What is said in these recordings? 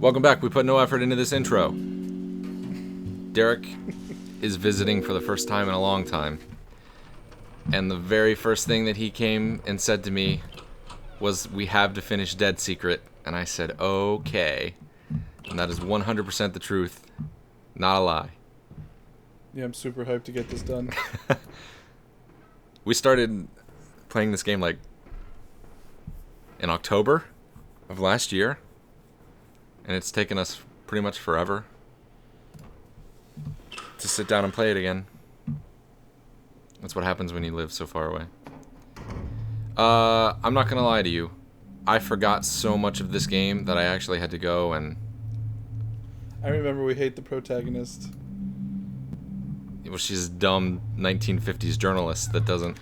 Welcome back. We put no effort into this intro. Derek is visiting for the first time in a long time. And the very first thing that he came and said to me was, "We have to finish Dead Secret." And I said, "Okay." And that is 100% the truth. Not a lie. Yeah, I'm super hyped to get this done. We started playing this game like in October of last year. And it's taken us pretty much forever to sit down and play it again. That's what happens when you live so far away. I'm not gonna lie to you. I forgot so much of this game that I actually had to go and... I remember we hate the protagonist. Well, she's a dumb 1950s journalist that doesn't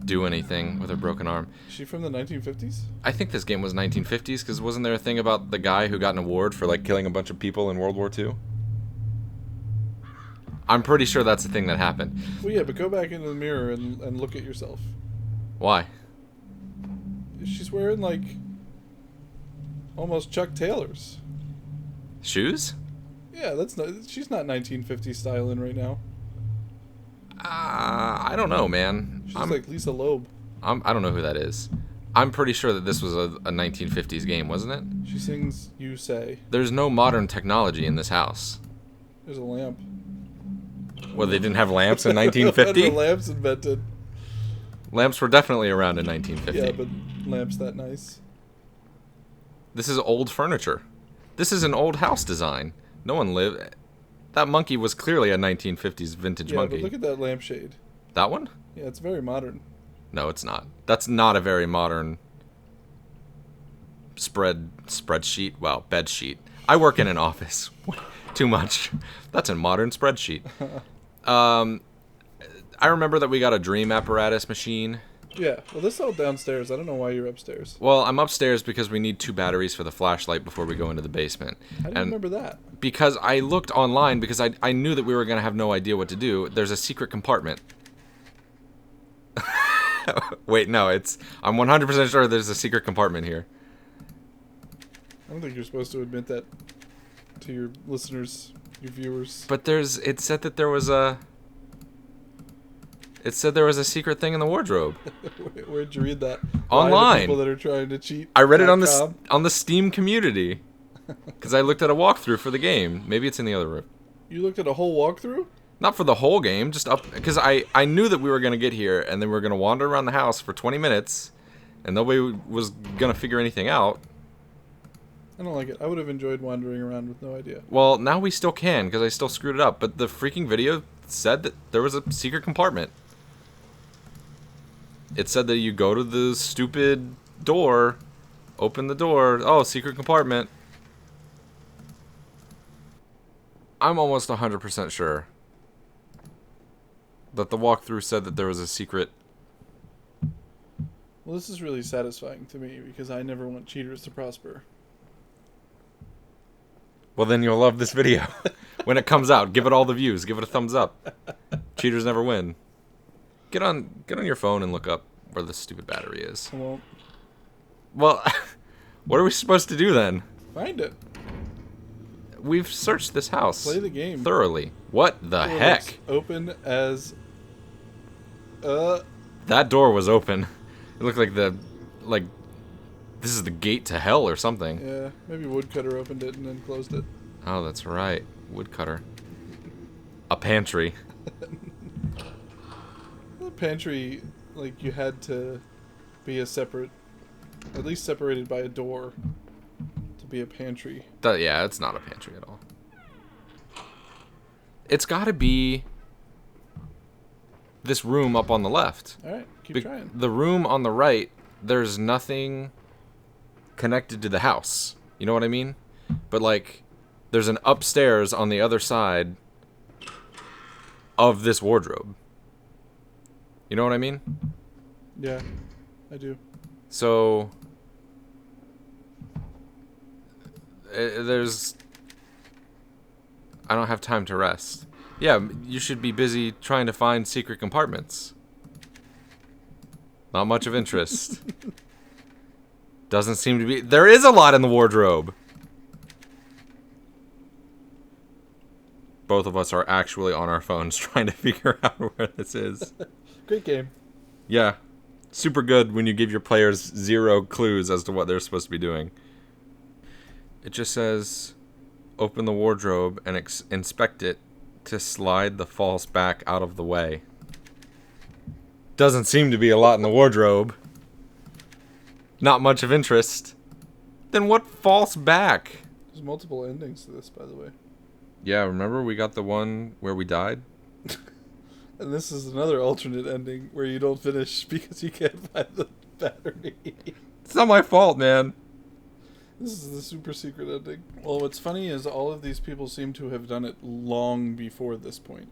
do anything with her broken arm. Is she from the 1950s? I think this game was 1950s, because wasn't there a thing about the guy who got an award for like killing a bunch of people in World War II? I'm pretty sure that's the thing that happened. Well, yeah, but go back into the mirror and look at yourself. Why? She's wearing, like, almost Chuck Taylors. Shoes? Yeah, that's not. She's not 1950s styling right now. I don't know, man. She's like Lisa Loeb. I don't know who that is. I'm pretty sure that this was a 1950s game, wasn't it? She sings "You Say." There's no modern technology in this house. There's a lamp. Well, they didn't have lamps in When 1950? the lamp's invented. Lamps were definitely around in 1950. Yeah, but lamps that nice. This is old furniture. This is an old house design. No one lived... That monkey was clearly a 1950s vintage Yeah, monkey. but look at that lampshade. That one? Yeah, it's very modern. No, it's not. That's not a very modern spreadsheet. Well, bed sheet. I work in an office. Too much. That's a modern spreadsheet. I remember that we got a dream apparatus machine. Yeah, well, this is all downstairs. I don't know why you're upstairs. Well, I'm upstairs because we need 2 batteries for the flashlight before we go into the basement. How do you remember that? Because I looked online, because I knew that we were going to have no idea what to do. There's a secret compartment. Wait, no, I'm 100% sure there's a secret compartment here. I don't think you're supposed to admit that to your listeners, your viewers. But it said that there was a... It said there was a secret thing in the wardrobe. Where'd you read that? Online. People that are trying to cheat. I read it on the Steam community. Because I looked at a walkthrough for the game. Maybe it's in the other room. You looked at a whole walkthrough? Not for the whole game, just up... Because I knew that we were going to get here, and then we were going to wander around the house for 20 minutes, and nobody was going to figure anything out. I don't like it. I would have enjoyed wandering around with no idea. Well, now we still can, because I still screwed it up. But the freaking video said that there was a secret compartment. It said that you go to the stupid door, open the door, oh, secret compartment. I'm almost 100% sure that the walkthrough said that there was a secret. Well, this is really satisfying to me because I never want cheaters to prosper. Well, then you'll love this video. When it comes out, give it all the views. Give it a thumbs up. Cheaters never win. Get on your phone and look up where the stupid battery is. I won't. Well, what are we supposed to do then? Find it. We've searched this house. Play the game. Thoroughly. What the heck? Open as... That door was open. It looked like this is the gate to hell or something. Yeah, maybe Woodcutter opened it and then closed it. Oh, that's right. Woodcutter. A pantry. The pantry, like, you had to be a separate... At least separated by a door to be a pantry. Yeah, it's not a pantry at all. It's got to be this room up on the left. Alright, keep trying. The room on the right, there's nothing connected to the house. You know what I mean? But, like, there's an upstairs on the other side of this wardrobe. You know what I mean? Yeah, I do. So... there's... I don't have time to rest. Yeah, you should be busy trying to find secret compartments. Not much of interest. Doesn't seem to be... There is a lot in the wardrobe. both of us are actually on our phones trying to figure out where this is. Great game. Yeah. Super good when you give your players 0 clues as to what they're supposed to be doing. It just says, open the wardrobe and inspect it to slide the false back out of the way. Doesn't seem to be a lot in the wardrobe. Not much of interest. Then what false back? There's multiple endings to this, by the way. Yeah, remember we got the one where we died? And this is another alternate ending where you don't finish because you can't find the battery. It's not my fault, man. This is the super secret ending. Well, what's funny is all of these people seem to have done it long before this point.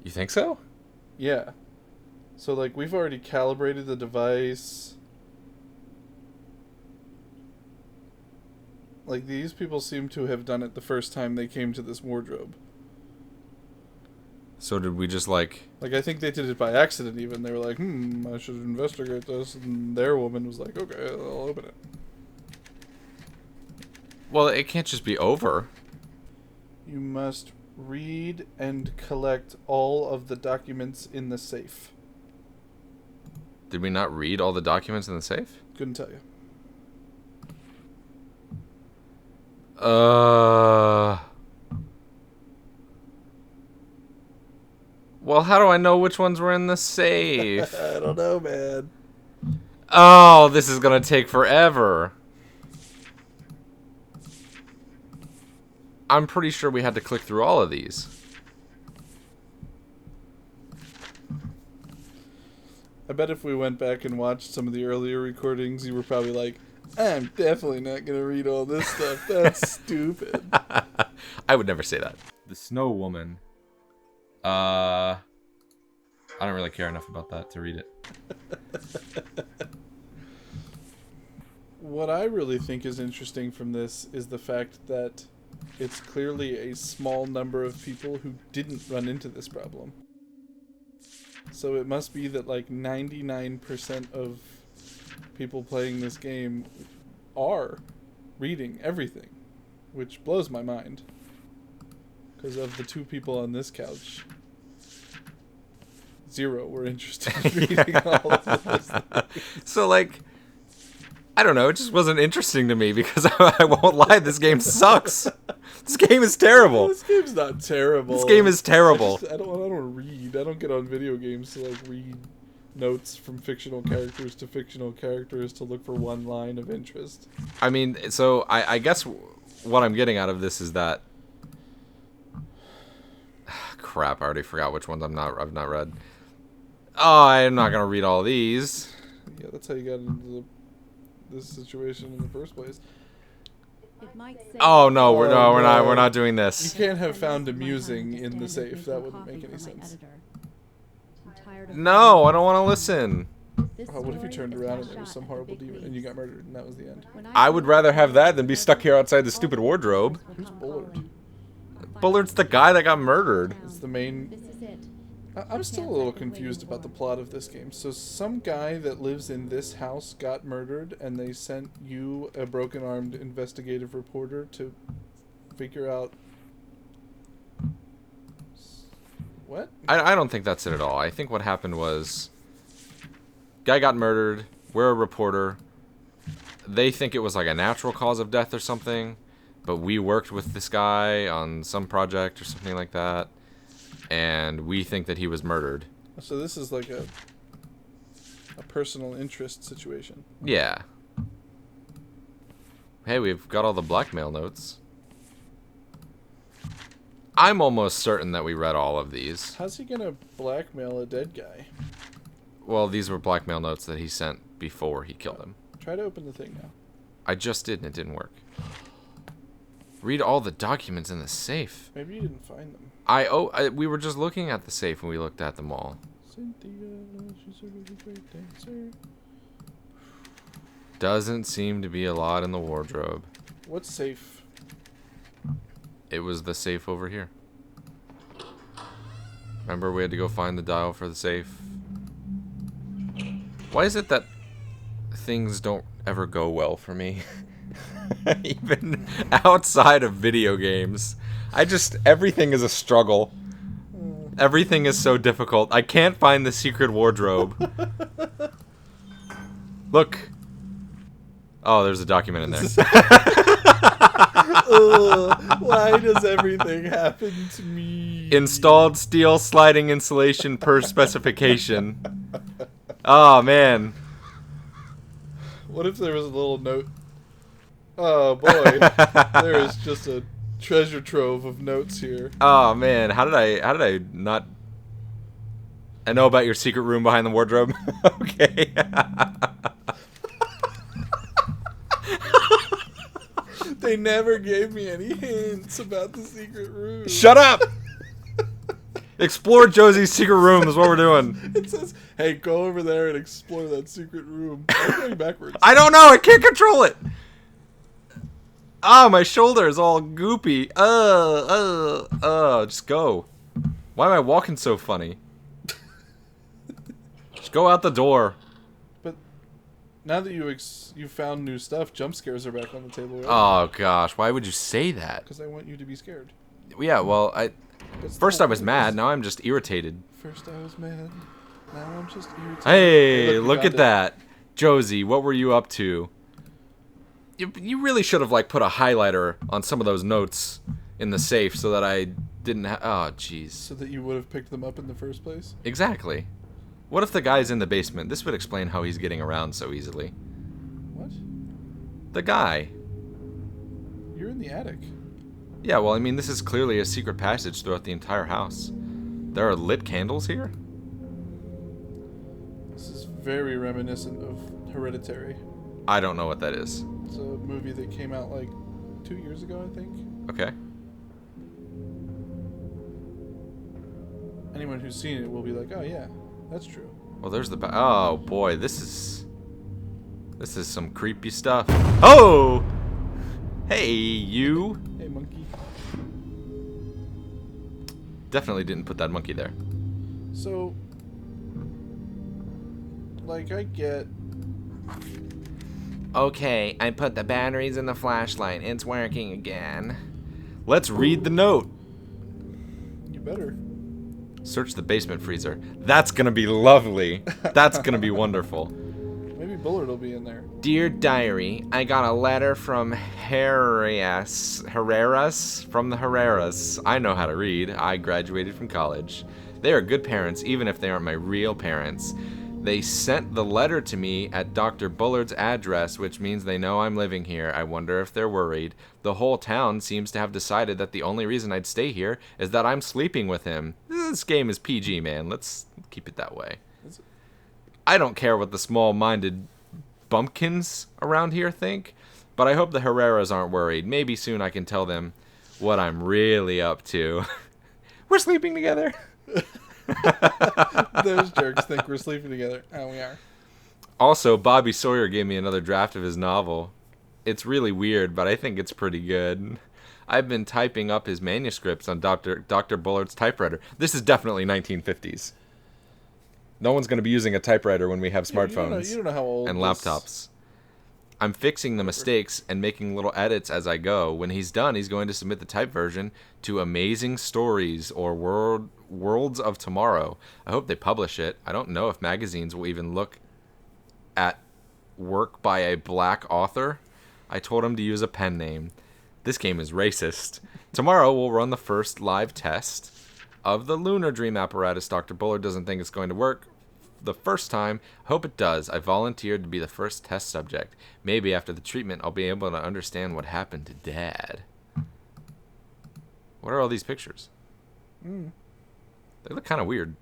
You think so? Yeah. So, like, we've already calibrated the device. Like, these people seem to have done it the first time they came to this wardrobe. So did we just like... Like, I think they did it by accident even. They were like, I should investigate this. And their woman was like, okay, I'll open it. Well, it can't just be over. You must read and collect all of the documents in the safe. Did we not read all the documents in the safe? Couldn't tell you. Well, how do I know which ones were in the safe? I don't know, man. Oh, this is gonna take forever. I'm pretty sure we had to click through all of these. I bet if we went back and watched some of the earlier recordings, you were probably like, I'm definitely not going to read all this stuff. That's stupid. I would never say that. The Snow Woman. I don't really care enough about that to read it. What I really think is interesting from this is the fact that it's clearly a small number of people who didn't run into this problem. So it must be that like 99% of people playing this game are reading everything, which blows my mind. Because of the 2 people on this couch, 0 were interested in reading all of this. So, like, I don't know, it just wasn't interesting to me because I won't lie, this game sucks. This game is terrible. This game's not terrible. This game is terrible. I don't read. I don't get on video games to like read notes from fictional characters to fictional characters to look for one line of interest. I mean, so I guess what I'm getting out of this is that... Crap, I already forgot which ones I've not read. Oh, I'm not gonna read all these. Yeah, that's how you got into this situation in the first place. Oh no, we're not doing You this. can't have found amusing in the safe. That wouldn't make any sense. No, I don't want to listen. What if you turned around and there was some horrible demon and you got murdered and that was the end? I would rather have that than be stuck here outside the stupid wardrobe. Who's Bullard? Bullard's the guy that got murdered. It's the main... I'm still a little confused about the plot of this game. So some guy that lives in this house got murdered and they sent you, a broken-armed investigative reporter, to figure out... What? I don't think that's it at all. I think what happened was... Guy got murdered. We're a reporter. They think it was like a natural cause of death or something. But we worked with this guy on some project or something like that. And we think that he was murdered. So this is like a personal interest situation. Yeah. Hey, we've got all the blackmail notes. I'm almost certain that we read all of these. How's he gonna blackmail a dead guy? Well, these were blackmail notes that he sent before he killed him. Try to open the thing now. I just did and it didn't work. Read all the documents in the safe. Maybe you didn't find them. We were just looking at the safe when we looked at them all. Cynthia, she's a really great dancer. Doesn't seem to be a lot in the wardrobe. What's safe? It was the safe over here. Remember we had to go find the dial for the safe? Why is it that things don't ever go well for me? Even outside of video games. Everything is a struggle. Everything is so difficult. I can't find the secret wardrobe. Look. Oh, there's a document in there. Ugh, why does everything happen to me? Installed steel sliding insulation per specification. Oh, man. What if there was a little note? Oh boy, there is just a treasure trove of notes here. Oh, man. How did I not... I know about your secret room behind the wardrobe. Okay. They never gave me any hints about the secret room. Shut up! Explore Josie's secret room is what we're doing. It says, hey, go over there and explore that secret room. I'm going backwards. I don't know. I can't control it. Oh, my shoulder is all goopy. Just go. Why am I walking so funny? Just go out the door. But now that you found new stuff, jump scares are back on the table. Right? Oh, gosh. Why would you say that? Because I want you to be scared. Yeah, well, That's first the I whole was mad. purpose. Now I'm just irritated. First I was mad. Now I'm just irritated. Hey, we look found at it. that. Josie, what were you up to? You really should have, like, put a highlighter on some of those notes in the safe so that I didn't have... Oh, jeez. So that you would have picked them up in the first place? Exactly. What if the guy's in the basement? This would explain how he's getting around so easily. What? The guy. You're in the attic. Yeah, well, I mean, this is clearly a secret passage throughout the entire house. There are lit candles here? This is very reminiscent of Hereditary. I don't know what that is. It's a movie that came out like 2 years ago, I think. Okay. Anyone who's seen it will be like, oh yeah, that's true. Well, there's the... Oh, boy, this is some creepy stuff. Oh! Hey, you. Hey, monkey. Definitely didn't put that monkey there. So, like, I get... Okay, I put the batteries in the flashlight. It's working again. Let's read the note. You better. Search the basement freezer. That's gonna be lovely. That's gonna be wonderful. Maybe Bullard will be in there. Dear Diary, I got a letter from Herreras from the Herreras. I know how to read. I graduated from college. They are good parents, even if they aren't my real parents. They sent the letter to me at Dr. Bullard's address, which means they know I'm living here. I wonder if they're worried. The whole town seems to have decided that the only reason I'd stay here is that I'm sleeping with him. This game is PG, man. Let's keep it that way. Is it? I don't care what the small-minded bumpkins around here think, but I hope the Herreras aren't worried. Maybe soon I can tell them what I'm really up to. We're sleeping together. Those jerks think we're sleeping together. Oh, we are. Also, Bobby Sawyer gave me another draft of his novel. It's really weird, but I think it's pretty good. I've been typing up his manuscripts on Dr. Bullard's typewriter. This is definitely 1950s. No one's going to be using a typewriter when we have smartphones You don't know how old and this- laptops. I'm fixing the mistakes and making little edits as I go. When he's done, he's going to submit the type version to Amazing Stories or Worlds of Tomorrow. I hope they publish it. I don't know if magazines will even look at work by a black author. I told him to use a pen name. This game is racist. Tomorrow we'll run the first live test of the Lunar Dream apparatus. Dr. Bullard doesn't think it's going to work the first time. Hope it does. I volunteered to be the first test subject. Maybe after the treatment I'll be able to understand what happened to Dad. What are all these pictures? They look kind of weird.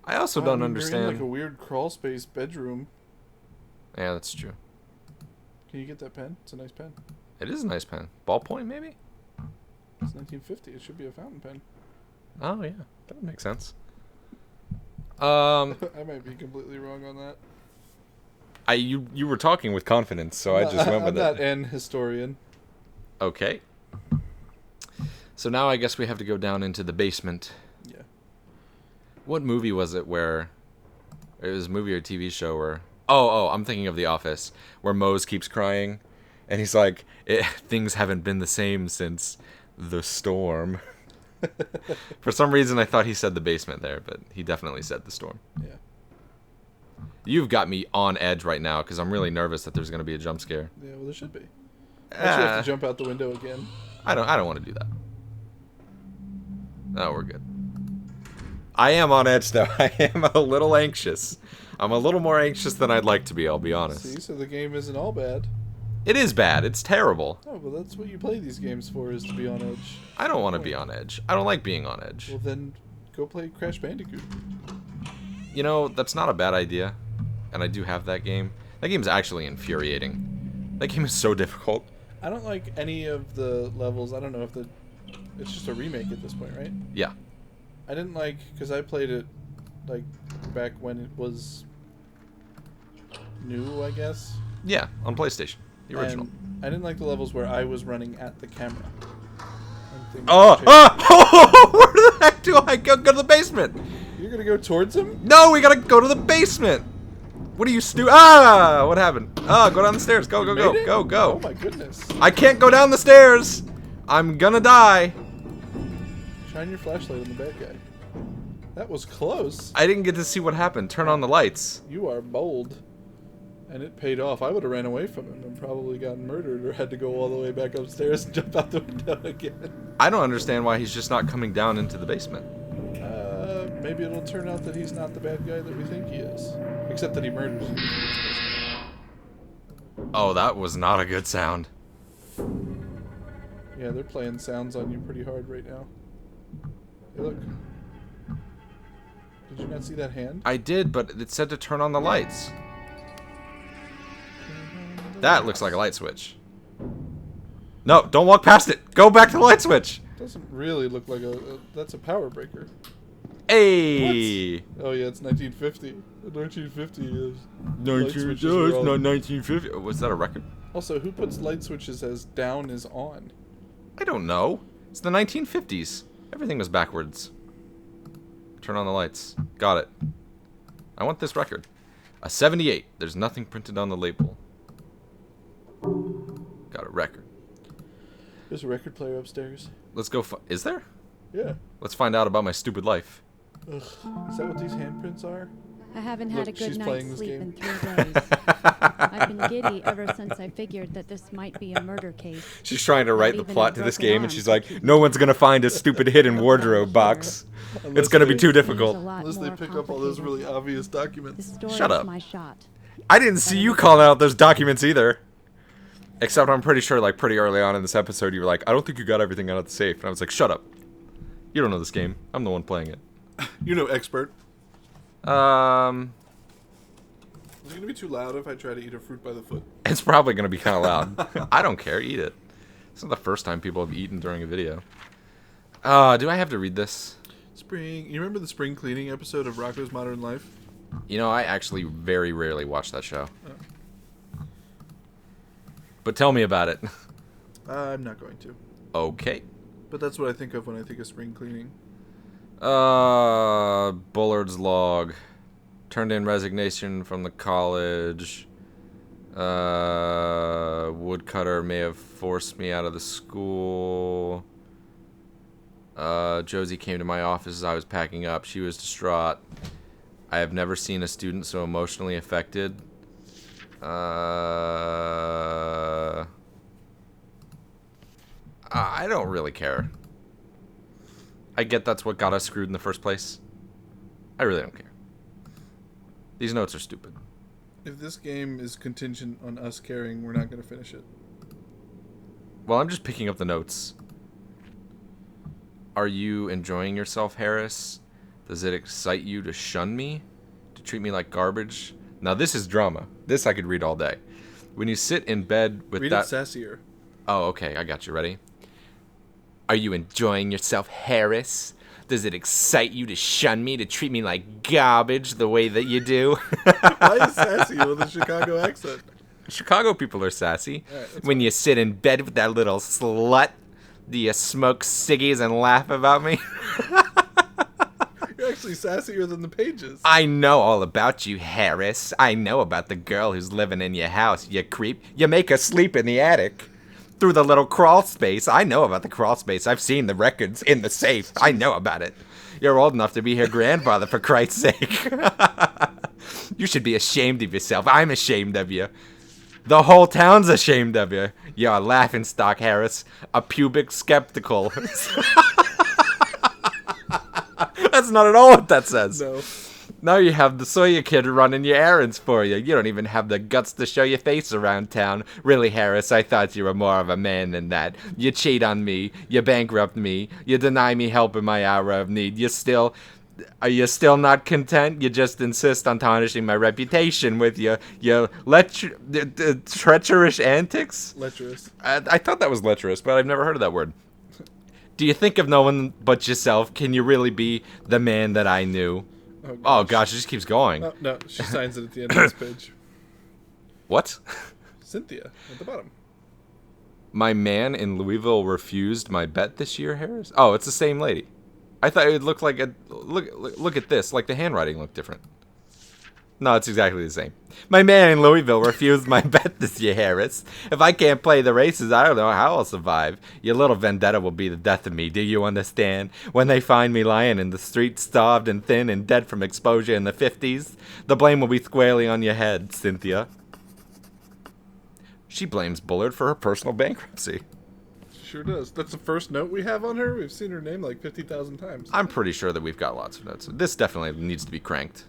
I also don't You're in understand. like a weird crawl space bedroom. Yeah, that's true. Can you get that pen? It's a nice pen. It is a nice pen. Ballpoint, maybe? It's 1950. It should be a fountain pen. Oh, yeah. That would make sense. I might be completely wrong on that. You were talking with confidence, so I just went with I'm it. not an historian. Okay. So now I guess we have to go down into the basement. Yeah. What movie was it where... It was a movie or TV show where... Oh, I'm thinking of The Office, where Mose keeps crying, and he's like, things haven't been the same since the storm. For some reason, I thought he said the basement there, but he definitely said the storm. Yeah. You've got me on edge right now because I'm really nervous that there's going to be a jump scare. Yeah, well, there should be. Don't you have Ah, to jump out the window again? I don't want to do that. No, we're good. I am on edge, though. I am a little anxious. I'm a little more anxious than I'd like to be, I'll be honest. See, so the game isn't all bad. It is bad. It's terrible. Oh, well, that's what you play these games for, is to be on edge. I don't want to be on edge. I don't like being on edge. Well, then go play Crash Bandicoot. You know, that's not a bad idea. And I do have that game. That game's actually infuriating. That game is so difficult. I don't like any of the levels. I don't know if it's just a remake at this point, right? Yeah. I didn't like, because I played it, like, back when it was new, I guess. Yeah, on PlayStation. The original. And I didn't like the levels where I was running at the camera. And things Oh! changed. Oh! Where the heck do I go? Go to the basement! You're gonna go towards him? No, we gotta go to the basement! What are you Ah! What happened? Oh, go down the stairs. Go, go, Made go. it? Go, go. Oh my goodness. I can't go down the stairs! I'm gonna die. Shine your flashlight on the bad guy. That was close. I didn't get to see what happened. Turn on the lights. You are bold. And it paid off. I would have ran away from him and probably gotten murdered or had to go all the way back upstairs and jump out the window again. I don't understand why he's just not coming down into the basement. Maybe it'll turn out that he's not the bad guy that we think he is. Except that he murders you. Oh, that was not a good sound. Yeah, they're playing sounds on you pretty hard right now. Hey, look. Did you not see that hand? I did, but it said to turn on the lights. That looks like a light switch. No, don't walk past it. Go back to the light switch. Doesn't really look like that's a power breaker. Hey. Oh yeah, it's 1950. 1950 is. light switches It's are all- not 1950. Was that a record? Also, who puts light switches as down is on? I don't know. It's the 1950s. Everything was backwards. Turn on the lights. Got it. I want this record. A 78. There's nothing printed on the label. Got a record. There's a record player upstairs. Let's go. Is there? Yeah. Let's find out about my stupid life. Ugh. Is that what these handprints are? I haven't had Look, a good she's night's playing this sleep game. in 3 days. I've been giddy ever since I figured that this might be a murder case. She's trying to write the even plot a to this broken game, and arm she's could like, keep no me one's gonna find a stupid hidden wardrobe box. It's Unless gonna be they- too There's a difficult. lot Unless they more pick up all those complicated. really obvious This documents. story Shut is up. my shot. I didn't see you calling out those documents either. Except I'm pretty sure, like, pretty early on in this episode, you were like, I don't think you got everything out of the safe. And I was like, shut up. You don't know this game. I'm the one playing it. You know, expert. Is it gonna be too loud if I try to eat a fruit by the foot? It's probably gonna be kind of loud. I don't care. Eat it. It's not the first time people have eaten during a video. Do I have to read this? Spring. You remember the spring cleaning episode of Rocko's Modern Life? You know, I actually very rarely watch that show. But tell me about it. I'm not going to. Okay. But that's what I think of when I think of spring cleaning. Bullard's log. Turned in resignation from the college. Woodcutter may have forced me out of the school. Josie came to my office as I was packing up. She was distraught. I have never seen a student so emotionally affected. I don't really care. I get that's what got us screwed in the first place. I really don't care. These notes are stupid. If this game is contingent on us caring, we're not going to finish it. Well, I'm just picking up the notes. Are you enjoying yourself, Harris? Does it excite you to shun me? To treat me like garbage? Now, this is drama. This I could read all day. When you sit in bed with Read that... it sassier. Oh, okay. I got you. Ready? Are you enjoying yourself, Harris? Does it excite you to shun me, to treat me like garbage the way that you do? Why is sassy with a Chicago accent? Chicago people are sassy. All right, that's When you sit in bed with that little slut, do you smoke ciggies and laugh about me? You're actually sassier than the pages. I know all about you, Harris. I know about the girl who's living in your house, you creep. You make her sleep in the attic. through the little crawl space. I know about the crawl space. I've seen the records in the safe. I know about it. You're old enough to be her grandfather, for Christ's sake. You should be ashamed of yourself. I'm ashamed of you. The whole town's ashamed of you. You're a laughingstock, Harris. A pubic skeptical. That's not at all what that says. No. Now you have the Sawyer kid running your errands for you. You don't even have the guts to show your face around town. Really, Harris, I thought you were more of a man than that. You cheat on me. You bankrupt me. You deny me help in my hour of need. Are you still not content? You just insist on tarnishing my reputation with your treacherous antics? Lecherous. I thought that was lecherous, but I've never heard of that word. Do you think of no one but yourself? Can you really be the man that I knew? Oh gosh, it just keeps going. Oh, no, she signs it at the end of this page. What? Cynthia at the bottom. My man in Louisville refused my bet this year, Harris? Oh, it's the same lady. I thought it looked like a look at this, like the handwriting looked different. No, it's exactly the same. My man in Louisville refused my bet this year, Harris. If I can't play the races, I don't know how I'll survive. Your little vendetta will be the death of me, do you understand? When they find me lying in the street, starved and thin and dead from exposure in the 50s, the blame will be squarely on your head, Cynthia. She blames Bullard for her personal bankruptcy. Sure does. That's the first note we have on her. We've seen her name like 50,000 times. I'm pretty sure that we've got lots of notes. This definitely needs to be cranked.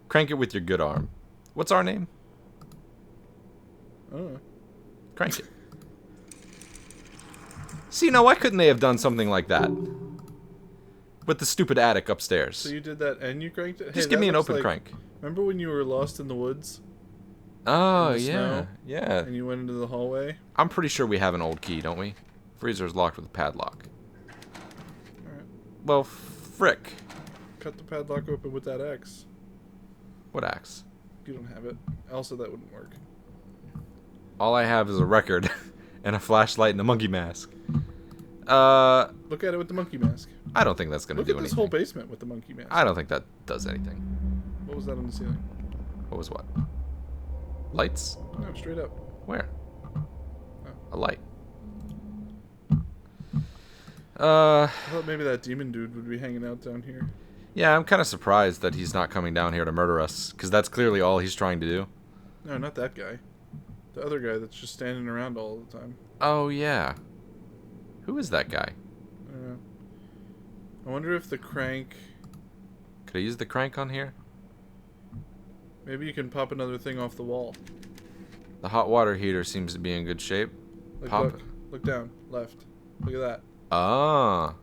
Crank it with your good arm. What's our name? Oh. Crank it. See, now why couldn't they have done something like that? With the stupid attic upstairs. So you did that and you cranked it? Just Hey, give that me an looks open like- crank. Remember when you were lost in the woods Oh, in the yeah. snow? Yeah. and you went into the hallway? I'm pretty sure we have an old key, don't we? Freezer's locked with a padlock. Alright. Well, frick. Cut the padlock open with that X. What axe? You don't have it. Also, that wouldn't work. All I have is a record and a flashlight and a monkey mask. Look at it with the monkey mask. I don't think that's gonna Look do at this anything. whole basement with the monkey mask. I don't think that does anything. What was that on the ceiling? What was what? Lights? No, straight up. Where? Oh. A light. I thought maybe that demon dude would be hanging out down here. Yeah, I'm kind of surprised that he's not coming down here to murder us, because that's clearly all he's trying to do. No, not that guy. The other guy that's just standing around all the time. Oh, yeah. Who is that guy? I don't know. I wonder if the crank... Could I use the crank on here? Maybe you can pop another thing off the wall. The hot water heater seems to be in good shape. Like, Pop. look down, left. Look at that. Ah.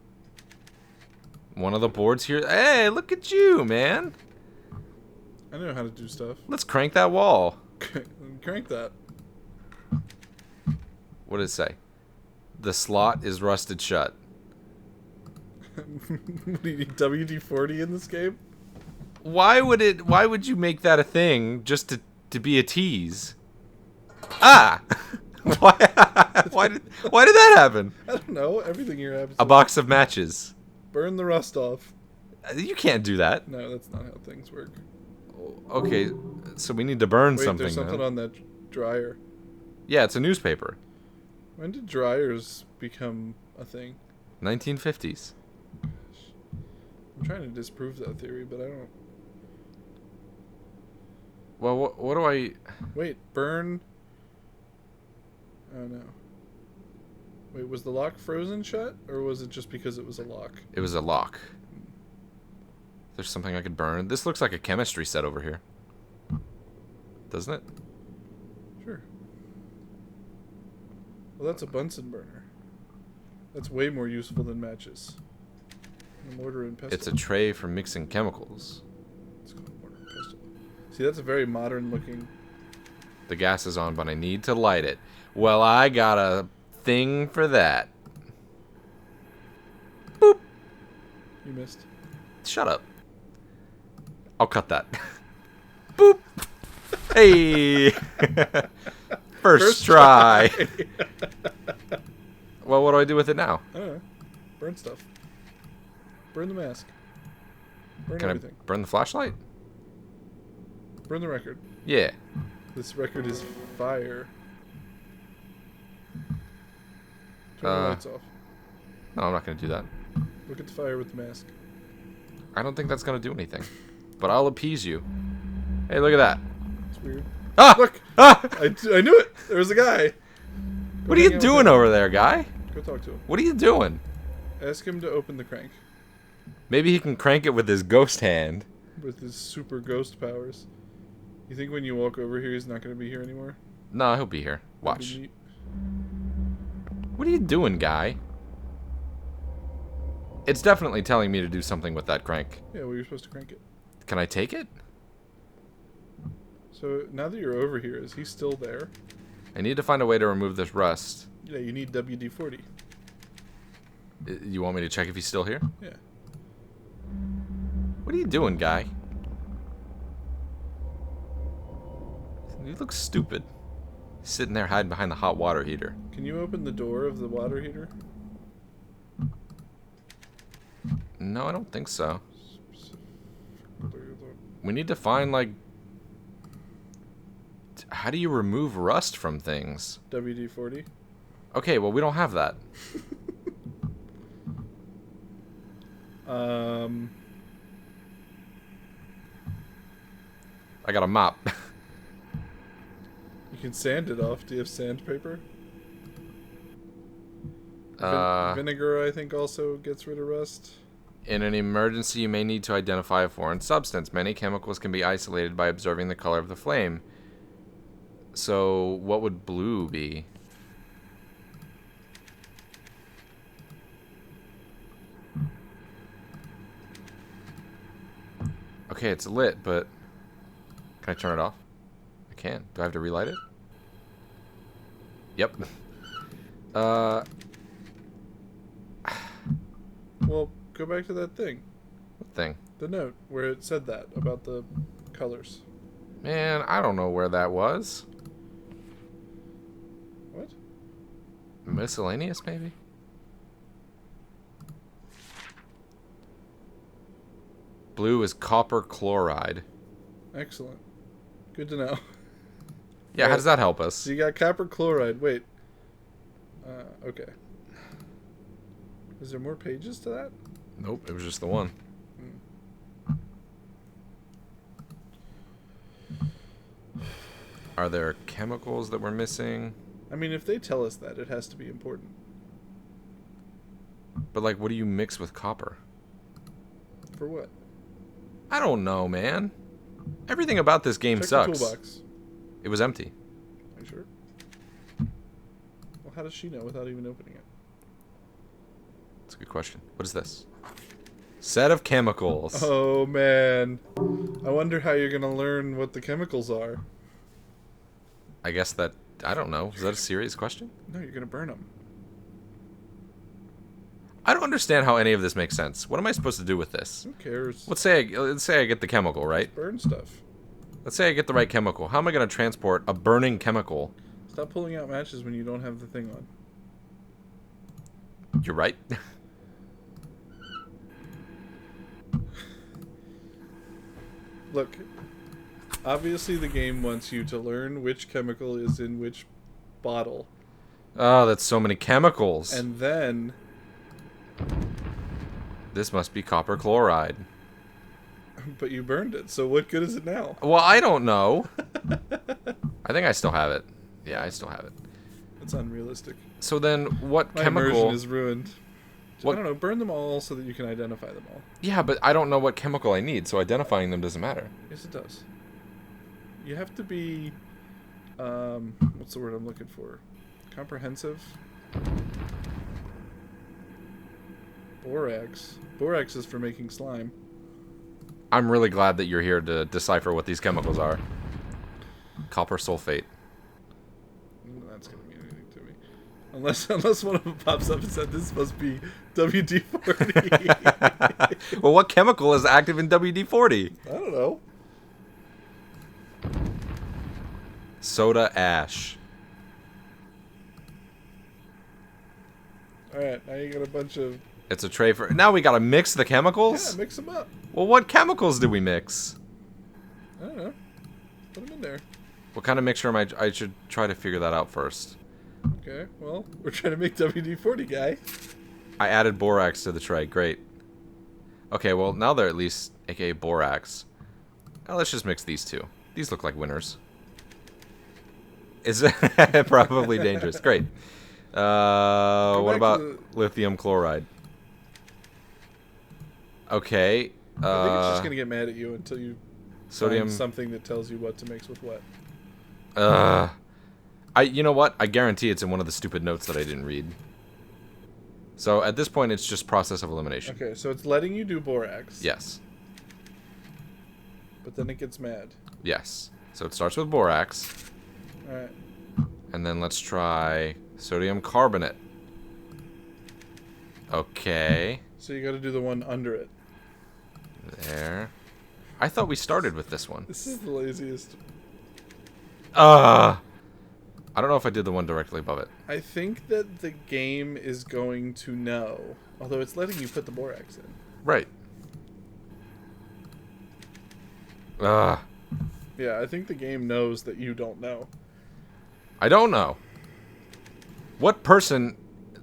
One of the boards here. Hey, look at you, man. I know how to do stuff. Let's crank that wall. Crank that. What did it say? The slot is rusted shut. What do you need, WD-40 in this game? Why would you make that a thing just to be a tease? Ah! why did that happen? I don't know. Everything here happens. A box of matches. Burn the rust off. You can't do that. No, that's not how things work. Okay, so we need to burn Wait, something. there's something then. on that dryer. Yeah, it's a newspaper. When did dryers become a thing? 1950s. I'm trying to disprove that theory, but I don't... Well, what do I... Wait, burn... Oh, no. Wait, was the lock frozen shut? Or was it just because it was a lock? It was a lock. There's something I could burn. This looks like a chemistry set over here. Doesn't it? Sure. Well, that's a Bunsen burner. That's way more useful than matches. A mortar and pestle. It's a tray for mixing chemicals. It's called mortar and pestle. See, that's a very modern looking... The gas is on, but I need to light it. Well, I got a thing for that. Boop. You missed. Shut up. I'll cut that. Boop. Hey. First try. Well, what do I do with it now? I don't know. Burn stuff. Burn the mask. Burn Can everything. I burn the flashlight? Burn the record. Yeah. This record is fire. Turn the lights off. No, I'm not going to do that. Look at the fire with the mask. I don't think that's going to do anything. But I'll appease you. Hey, look at that. It's weird. Ah! Look! Ah! I knew it! There was a guy! Go What are hang you out doing with him. over there, guy? Go talk to him. What are you doing? Ask him to open the crank. Maybe he can crank it with his ghost hand. With his super ghost powers. You think when you walk over here he's not going to be here anymore? No, he'll be here. That'd be Watch. neat. What are you doing, guy? It's definitely telling me to do something with that crank. Yeah, well, you're supposed to crank it. Can I take it? So now that you're over here, is he still there? I need to find a way to remove this rust. Yeah, you need WD-40. You want me to check if he's still here? Yeah. What are you doing, guy? You look stupid. Sitting there hiding behind the hot water heater. Can you open the door of the water heater? No, I don't think so. We need to find, like... How do you remove rust from things? WD-40. Okay, well, we don't have that. I got a mop. You can sand it off. Do you have sandpaper? Vinegar, I think, also gets rid of rust. In an emergency, you may need to identify a foreign substance. Many chemicals can be isolated by observing the color of the flame. So, what would blue be? Okay, it's lit, but... Can I turn it off? I can. Do I have to relight it? Yep. Well, go back to that thing. What thing? The note where it said that about the colors. Man, I don't know where that was. What? Miscellaneous, maybe? Blue is copper chloride. Excellent. Good to know. Yeah, how does that help us? So you got copper chloride. Wait. Okay. Is there more pages to that? Nope, it was just the one. Are there chemicals that we're missing? I mean, if they tell us that, it has to be important. But, like, what do you mix with copper? For what? I don't know, man. Everything about this game Check sucks. the toolbox. It was empty. Are you sure? Well, how does she know without even opening it? That's a good question. What is this? Set of chemicals. Oh, man. I wonder how you're going to learn what the chemicals are. I guess that... I don't know. Is that a serious question? No, you're going to burn them. I don't understand how any of this makes sense. What am I supposed to do with this? Who cares? Let's say I get the chemical, right? Burn stuff. Let's say I get the right chemical. How am I going to transport a burning chemical? Stop pulling out matches when you don't have the thing on. You're right. Look, obviously the game wants you to learn which chemical is in which bottle. Oh, that's so many chemicals. And then... This must be copper chloride. But you burned it, so what good is it now? Well, I don't know. I think I still have it. Yeah, I still have it. It's unrealistic. So then, what My chemical... immersion is ruined. What- I don't know, burn them all so that you can identify them all. Yeah, but I don't know what chemical I need, so identifying them doesn't matter. Yes, it does. You have to be... what's the word I'm looking for? Comprehensive? Borax. Borax is for making slime. I'm really glad that you're here to decipher what these chemicals are. Copper sulfate. That's gonna mean anything to me. Unless one of them pops up and said this must be WD-40. Well, what chemical is active in WD-40? I don't know. Soda ash. Alright, now you got a bunch of... It's a tray for... Now we gotta mix the chemicals? Yeah, mix them up. Well, what chemicals do we mix? I don't know. Put them in there. What kind of mixture am I should try to figure that out first. Okay, well, we're trying to make WD-40, guy. I added borax to the tray. Great. Okay, well, now they're at least, aka borax. Now let's just mix these two. These look like winners. Is probably dangerous. Great. What back about to lithium chloride? Okay. I think it's just gonna get mad at you until you Sodium. find something that tells you what to mix with what. You know what? I guarantee it's in one of the stupid notes that I didn't read. So at this point, it's just process of elimination. Okay, so it's letting you do borax. Yes. But then it gets mad. Yes. So it starts with borax, Alright. and then let's try sodium carbonate. Okay. So you gotta do the one under it. There. I thought we started with this one. This is the laziest. I don't know if I did the one directly above it. I think that the game is going to know. Although it's letting you put the borax in. Right. Yeah, I think the game knows that you don't know. I don't know. What person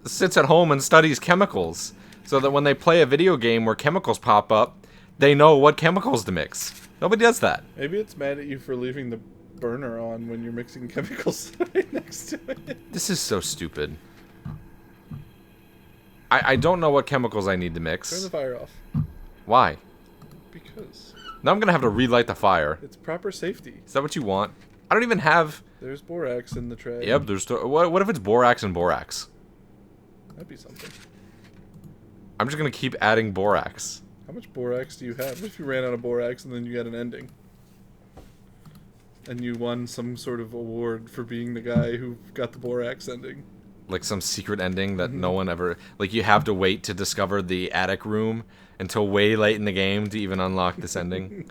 sits at home and studies chemicals so that when they play a video game where chemicals pop up, they know what chemicals to mix? Nobody does that. Maybe it's mad at you for leaving the burner on when you're mixing chemicals right next to it. This is so stupid. I don't know what chemicals I need to Turn mix. the fire off. Why? Because Now I'm going to have to relight the fire. it's proper safety. Is that what you want? I don't even have... There's borax in the tray. Yep, there's... What if it's borax and borax? That'd be something. I'm just going to keep adding borax. How much borax do you have? What if you ran out of borax and then you got an ending? And you won some sort of award for being the guy who got the borax ending. Like some secret ending that no one ever... Like, you have to wait to discover the attic room until way late in the game to even unlock this ending.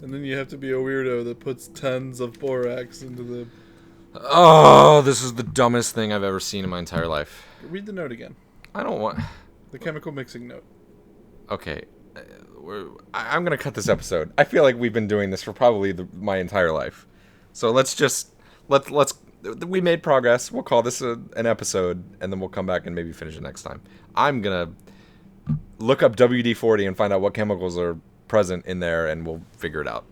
And then you have to be a weirdo that puts tons of borax into the... Oh, this is the dumbest thing I've ever seen in my entire life. Read the note again. I don't want... The chemical mixing note. Okay. I'm going to cut this episode. I feel like we've been doing this for probably my entire life. So let's just... Let's... We made progress. We'll call this an episode, and then we'll come back and maybe finish it next time. I'm going to look up WD-40 and find out what chemicals are present in there, and we'll figure it out.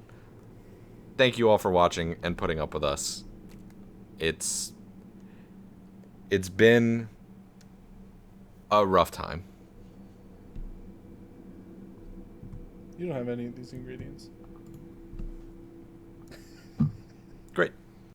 Thank you all for watching and putting up with us. It's been a rough time. You don't have any of these ingredients.